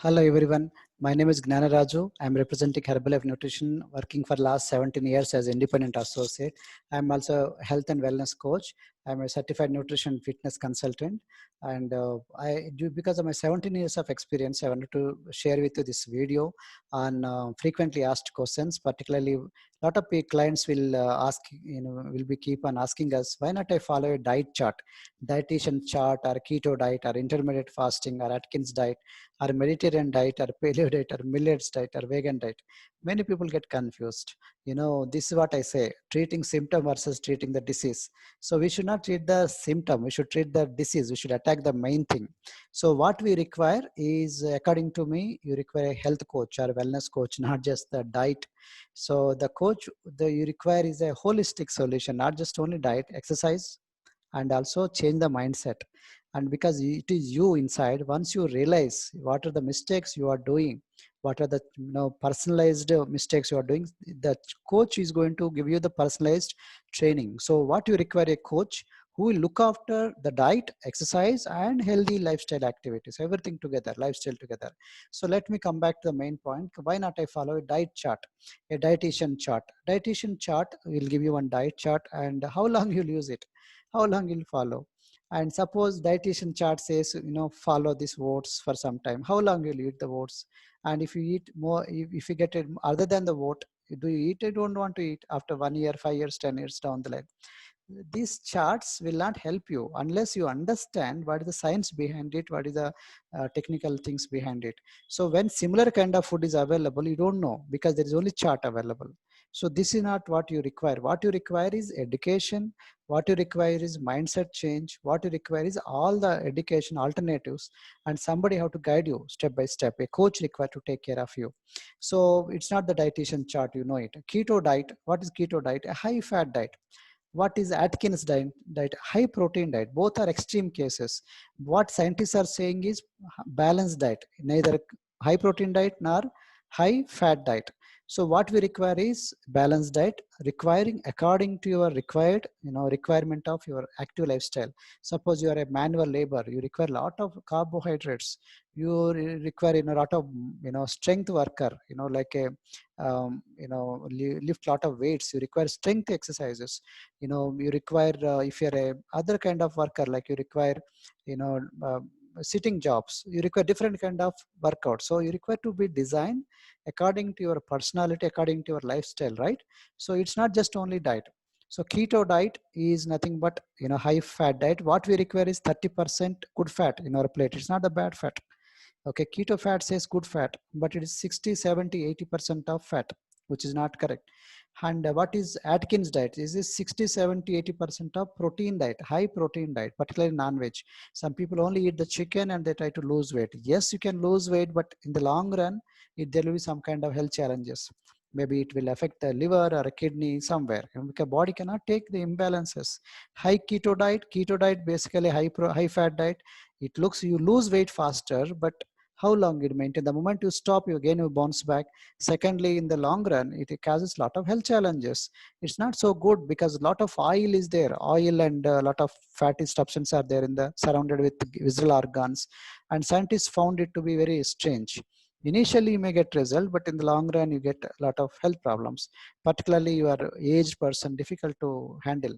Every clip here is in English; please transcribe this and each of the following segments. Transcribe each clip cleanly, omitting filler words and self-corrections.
Hello everyone, my name is Gnana Raju. I'm representing Herbalife Nutrition, working for last 17 years as independent associate. I'm also a health and wellness coach. I'm a certified nutrition fitness consultant, and I do because of my 17 years of experience. I wanted to share with you this video on frequently asked questions. Particularly, a lot of clients will ask, will be keep on asking us, why not I follow a diet chart, dietitian chart, or keto diet, or intermittent fasting, or Atkins diet, or Mediterranean diet, or paleo diet, or millets diet, or vegan diet. Many people get confused. This is what I say: treating symptom versus treating the disease. So we should not treat the symptom; we should treat the disease. We should attack the main thing. So what we require is, according to me, you require a health coach or wellness coach, not just the diet. So the coach you require is a holistic solution, not just only diet, exercise, and also change the mindset. And because it is you inside, once you realize what are the mistakes you are doing, what are the personalized mistakes you are doing, the coach is going to give you the personalized training. So what you require, a coach who will look after the diet, exercise, and healthy lifestyle activities, everything together, lifestyle together. So let me come back to the main point. Why not I follow a diet chart, a dietitian chart? Dietitian chart will give you one diet chart, and how long you'll use it, how long you'll follow. And suppose dietitian chart says, follow these oats for some time, how long you'll eat the oats. And if you eat more, if you get it other than the oat, do you eat it? Don't want to eat after 1 year, 5 years, 10 years down the line. These charts will not help you unless you understand what is the science behind it, what is the technical things behind it. So when similar kind of food is available, you don't know because there is only chart available. So this is not what you require. What you require is education. What you require is mindset change. What you require is all the education alternatives, and somebody have to guide you step by step. A coach required to take care of you. So it's not the dietitian chart, you know it. Keto diet. What is keto diet? A high fat diet. What is Atkins diet? High protein diet. Both are extreme cases. What scientists are saying is balanced diet, neither high protein diet nor high fat diet. So what we require is balanced diet, requiring according to your required, requirement of your active lifestyle. Suppose you are a manual labor, you require a lot of carbohydrates. You require a lot of strength worker, like a lift lot of weights. You require strength exercises. You require, if you're a other kind of worker, like you require, you know uh, sitting jobs, you require different kind of workout. So you require to be designed according to your personality, according to your lifestyle, right? So it's not just only diet. So keto diet is nothing but high fat diet. What we require is 30% good fat in our plate. It's not the bad fat. Okay, keto fat says good fat, but it is 60, 70, 80% of fat, which is not correct. And what is Atkins diet? Is this 60, 70, 80% of protein diet, high protein diet, particularly non-veg. Some people only eat the chicken and they try to lose weight. Yes, you can lose weight, but in the long run, there will be some kind of health challenges. Maybe it will affect the liver or a kidney somewhere. Because body cannot take the imbalances. High keto diet basically high fat diet. It looks you lose weight faster, but how long it maintain? The moment you stop, you again you bounce back. Secondly, in the long run, it causes a lot of health challenges. It's not so good because a lot of oil is there, oil and a lot of fatty substances are there in the surrounded with visceral organs, and scientists found it to be very strange. Initially, you may get result, but in the long run, you get a lot of health problems. Particularly, you are aged person, difficult to handle.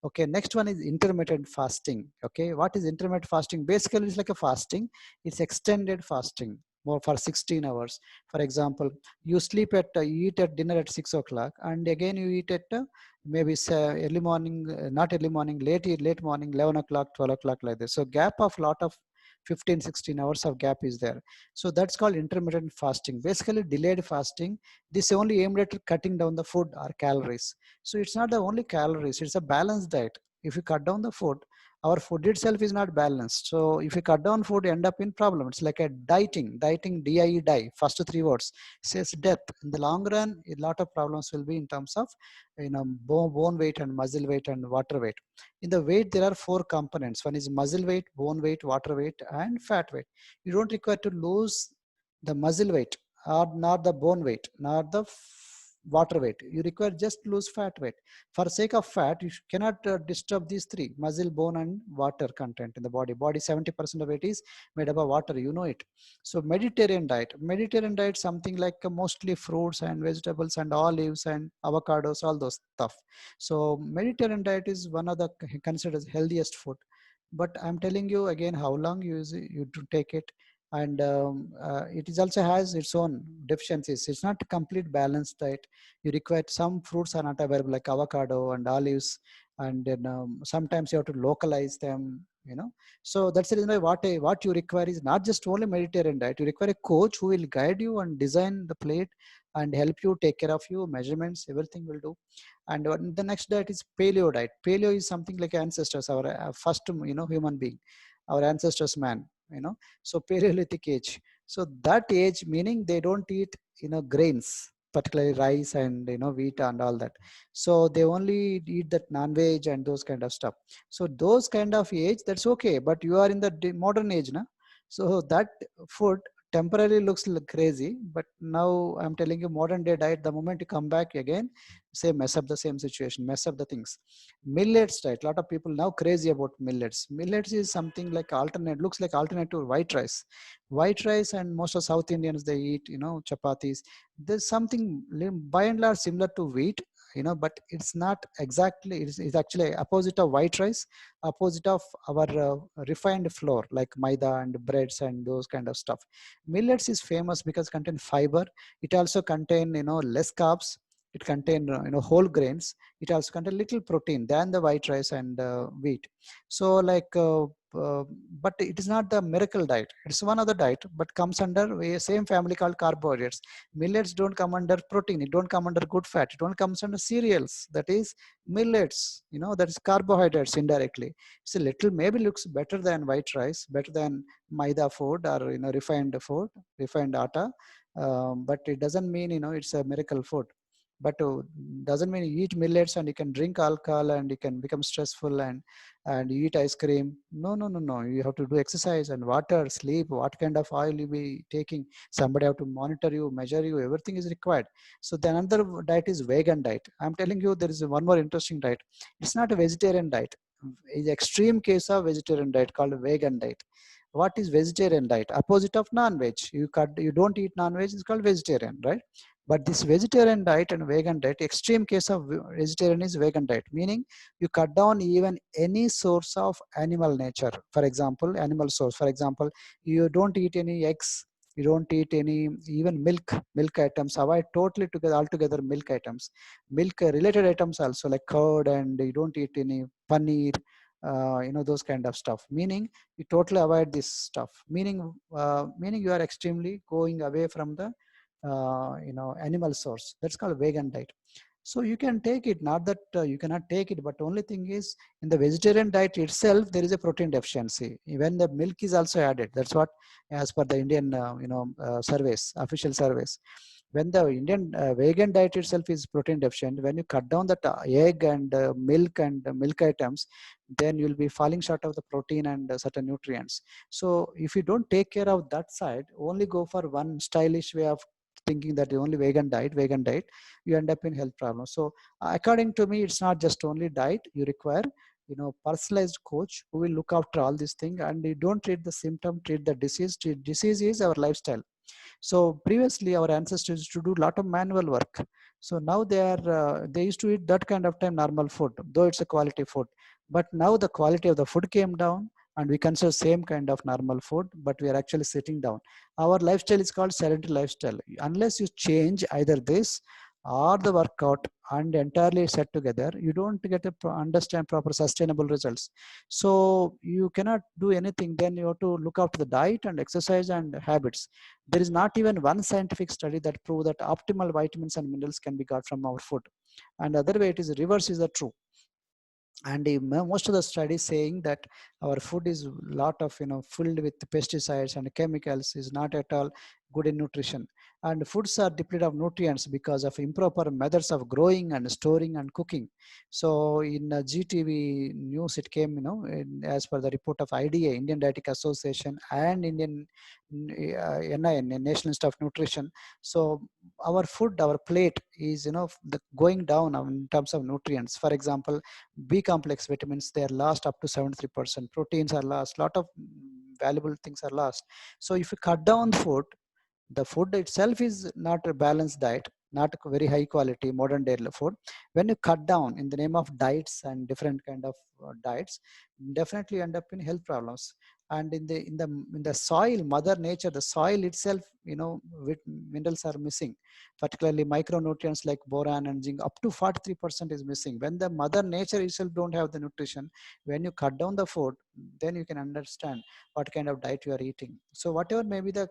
Okay, next one is intermittent fasting. Okay, what is intermittent fasting? Basically, it's like a fasting. It's extended fasting more for 16 hours. For example, you sleep at, you eat at dinner at 6 o'clock, and again you eat at maybe say early morning, not early morning, late morning, 11 o'clock, 12 o'clock, like this. So gap of lot of 15, 16 hours of gap is there. So that's called intermittent fasting. Basically, delayed fasting. This only aimed at cutting down the food or calories. So it's not the only calories, it's a balanced diet. If you cut down the food, our food itself is not balanced. So if you cut down food, you end up in problem. It's like a dieting, D-I-E, die, first three words, says death. In the long run, a lot of problems will be in terms of bone weight and muscle weight and water weight. In the weight, there are four components. One is muscle weight, bone weight, water weight, and fat weight. You don't require to lose the muscle weight or not the bone weight, not the water weight. You require just lose fat weight. For sake of fat, you cannot disturb these three: muscle, bone, and water content in the body. Body 70% of it is made up of water. You know it. So Mediterranean diet. Mediterranean diet something like mostly fruits and vegetables and olives and avocados, all those stuff. So Mediterranean diet is one of the considered as healthiest food. But I'm telling you again, how long you to take it, and it is also has its own deficiencies. It's not a complete balanced diet. You require some fruits are not available like avocado and olives, and then sometimes you have to localize them. So that's the reason why what you require is not just only Mediterranean diet. You require a coach who will guide you and design the plate and help you, take care of you, measurements, everything will do. And the next diet is paleo diet. Paleo is something like ancestors, our first human being, our ancestors man. So Paleolithic age. So that age, meaning they don't eat grains, particularly rice and wheat and all that. So they only eat that non-veg and those kind of stuff. So those kind of age, that's okay. But you are in the modern age now. So that food temporarily looks crazy, but now I'm telling you, modern day diet, the moment you come back again, say mess up the same situation, mess up the things. Millets diet, a lot of people now crazy about millets. Millets is something like alternate, looks like alternative to white rice. White rice, and most of South Indians, they eat chapatis. There's something by and large similar to wheat, but it's not exactly. It's actually opposite of white rice, opposite of our refined flour like maida and breads and those kind of stuff. Millets is famous because contain fiber. It also contain less carbs. It contain whole grains. It also contain little protein than the white rice and wheat. So like but it is not the miracle diet. It's one other diet, but comes under a same family called carbohydrates. Millets don't come under protein. It don't come under good fat. It don't comes under cereals. That is millets. That is carbohydrates indirectly. It's a little, maybe looks better than white rice, better than maida food or refined food, refined atta. But it doesn't mean it's a miracle food. But doesn't mean you eat millets and you can drink alcohol and you can become stressful and you eat ice cream. No. You have to do exercise and water, sleep, what kind of oil you be taking. Somebody have to monitor you, measure you, everything is required. So the another diet is vegan diet. I'm telling you, there is one more interesting diet. It's not a vegetarian diet. Is extreme case of vegetarian diet called vegan diet. What is vegetarian diet? Opposite of non-veg. You don't eat non-veg, it's called vegetarian, right? But this vegetarian diet and vegan diet, extreme case of vegetarian is vegan diet, meaning you cut down even any source of animal nature. For example, animal source. For example, you don't eat any eggs. You don't eat any even milk items. Avoid totally together altogether milk items. Milk related items also like curd, and you don't eat any paneer. Those kind of stuff. Meaning you totally avoid this stuff. Meaning you are extremely going away from the animal source. That's called vegan diet. So you can take it, not that you cannot take it, but only thing is in the vegetarian diet itself there is a protein deficiency. Even the milk is also added. That's what, as per the Indian surveys, official surveys. When the Indian vegan diet itself is protein deficient, when you cut down that egg and milk and milk items, then you'll be falling short of the protein and certain nutrients. So if you don't take care of that side, only go for one stylish way of thinking that the only vegan diet, you end up in health problems. So according to me, it's not just only diet. You require personalized coach who will look after all these things, and you don't treat the symptom, treat the disease. Disease is our lifestyle. So previously our ancestors used to do a lot of manual work. So now they used to eat that kind of time normal food, though it's a quality food. But now the quality of the food came down, and we consider same kind of normal food, but we are actually sitting down. Our lifestyle is called sedentary lifestyle. Unless you change either this or the workout and entirely set together, you don't get a understand proper sustainable results. So you cannot do anything. Then you have to look after the diet and exercise and habits. There is not even one scientific study that prove that optimal vitamins and minerals can be got from our food. And other way it is reverse is the true. And most of the studies saying that our food is lot of filled with pesticides and chemicals, is not at all good in nutrition. And foods are depleted of nutrients because of improper methods of growing and storing and cooking. So in GTV news it came, as per the report of IDA, Indian Dietetic Association, and Indian NIN, National Institute of Nutrition. So our food, our plate is, going down in terms of nutrients. For example, B complex vitamins, they are lost up to 73%. Proteins are lost. Lot of valuable things are lost. So if you cut down food, the food itself is not a balanced diet, not a very high quality modern day food. When you cut down in the name of diets and different kind of diets, definitely end up in health problems. And in the soil, mother nature, the soil itself, with minerals are missing, particularly micronutrients like boron and zinc. Up to 43% is missing. When the mother nature itself don't have the nutrition, when you cut down the food, then you can understand what kind of diet you are eating. So whatever may be the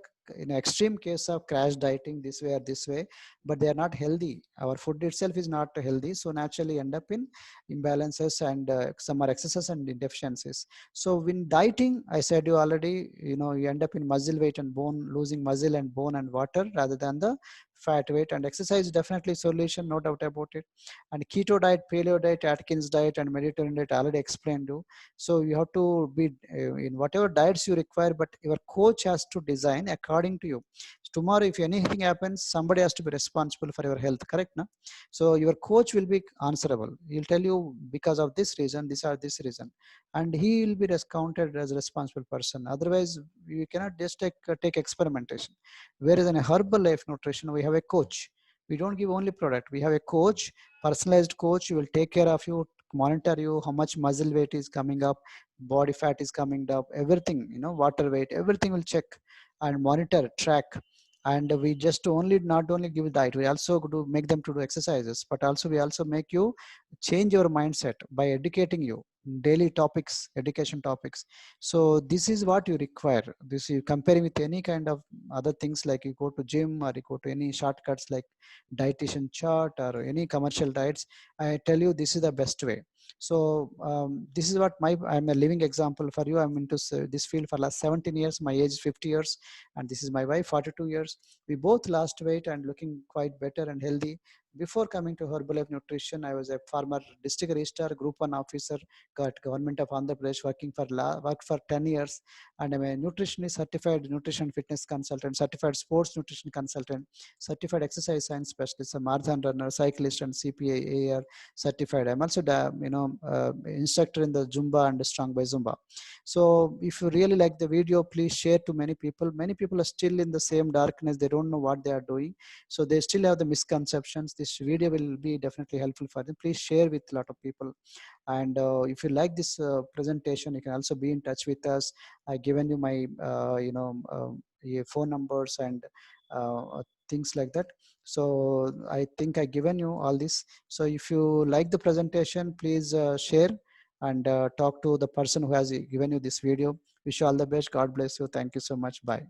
extreme case of crash dieting this way or this way, but they are not healthy. Our food itself is not healthy, so naturally end up in imbalances, and some are excesses and deficiencies. So when dieting, I said you already, you end up in muscle weight and bone, losing muscle and bone and water rather than the fat weight. And exercise is definitely solution, no doubt about it. And keto diet, paleo diet, Atkins diet, and Mediterranean diet, I already explained you. So you have to be in whatever diets you require, but your coach has to design according to you. Tomorrow, if anything happens, somebody has to be responsible for your health, correct? No? So your coach will be answerable. He'll tell you because of this reason, this reason, and he will be counted as a responsible person. Otherwise, you cannot just take experimentation. Whereas in a herbal life nutrition, we have a coach. We don't give only product. We have a coach, personalized coach. Who will take care of you, monitor you, how much muscle weight is coming up, body fat is coming up, everything, water weight, everything will check and monitor, track. And we just only not only give diet, we also do make them to do exercises, but also we also make you change your mindset by educating you daily topics, education topics. So this is what you require. This you comparing with any kind of other things, like you go to gym or you go to any shortcuts like dietitian chart or any commercial diets. I tell you, this is the best way. So this is what I'm a living example for you. I'm into this field for last 17 years. My age is 50 years, and this is my wife, 42 years. We both lost weight and looking quite better and healthy. Before coming to Herbalife Nutrition, I was a former district registrar, Group 1 officer, got Government of Andhra Pradesh, worked for 10 years, and I'm a nutritionist, certified nutrition fitness consultant, certified sports nutrition consultant, certified exercise science specialist, a marathon runner, cyclist, and CPA AR certified. I'm also the instructor in the Zumba and Strong by Zumba. So if you really like the video, please share to many people. Many people are still in the same darkness. They don't know what they are doing. So they still have the misconceptions. This video will be definitely helpful for them. Please share with a lot of people. And if you like this presentation, you can also be in touch with us. I given you my phone numbers and things like that. So I think I given you all this. So if you like the presentation, please share and talk to the person who has given you this video. Wish you all the best. God bless you. Thank you so much. Bye.